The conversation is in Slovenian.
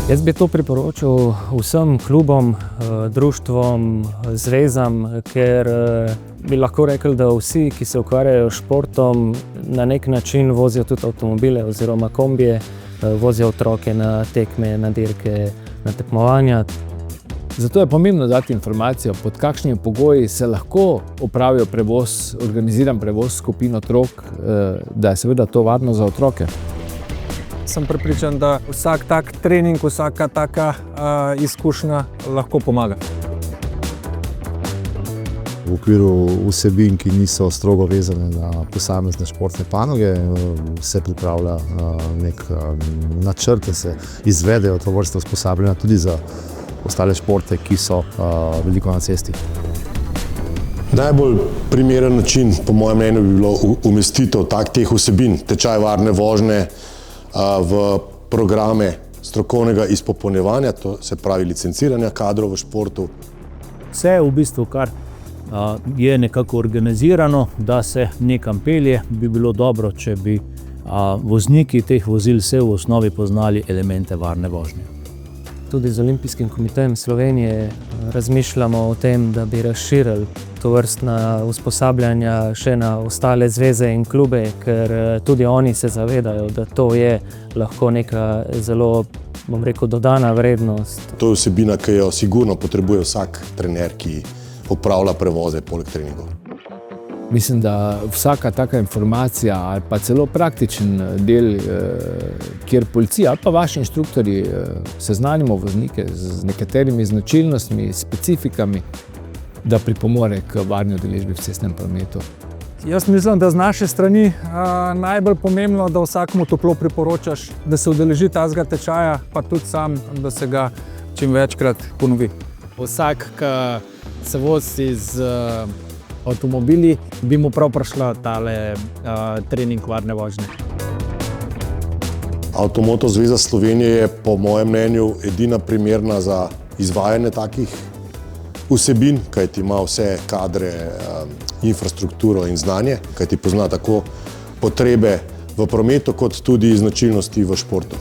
Jaz bi to priporočil vsem klubom, društvom, zvezam, ker bi lahko rekli, da vsi, ki se ukvarjajo s športom, na nek način vozijo tudi avtomobile oziroma kombije, vozijo otroke na tekme, na dirke, na tekmovanja. Zato je pomembno dati informacijo, pod kakšnimi pogoji se lahko opravijo prevoz, organiziran prevoz skupin otrok, da je seveda to varno za otroke. Sem prepričan, da vsak tak trening, vsaka taka izkušnja lahko pomaga. V okviru vsebin, ki niso strogo vezane na posamezne športne panoge, se pripravlja nek načrt, da se izvedejo tovrstna usposabljanja tudi za ostale športe, ki so veliko na cesti. Najbolj primeren način, po mojem mnenju, bi bilo umestitev teh vsebin, tečaj varne vožnje, v programe strokovnega izpopolnjevanja, to se pravi licenciranja kadrov v športu. Vse v bistvu, kar je nekako organizirano, da se nekam pelje, bi bilo dobro, če bi vozniki teh vozil se v osnovi poznali elemente varne vožnje. Tudi z Olimpijskim komitejem Slovenije razmišljamo o tem, da bi razširili tovrstna usposabljanja še na ostale zveze in klube, ker tudi oni se zavedajo, da to je lahko neka zelo, bom rekel, dodana vrednost. To je vsebina, ki jo sigurno potrebuje vsak trener, ki opravlja prevoze poleg treningov. Mislim, da vsaka taka informacija ali pa celo praktičen del, kjer policija ali pa vaši inštruktorji seznanimo voznike z nekaterimi značilnostmi, specifikami, da pripomore k varni udeležbi v cestnem prometu. Jaz mislim, da z naše strani najbolj pomembno, da vsakmu toplo priporočaš, da se udeleži tazga tečaja, pa tudi sam, da se ga čim večkrat ponovi. Vsak, ki se vozi z avtomobili, bi mu prav prišla tale trening varne vožnje. Avtomoto zveza Slovenije je po mojem mnenju edina primerna za izvajanje takih vsebin, kajti ima vse kadre, infrastrukturo in znanje, kajti pozna tako potrebe v prometu kot tudi značilnosti v športu.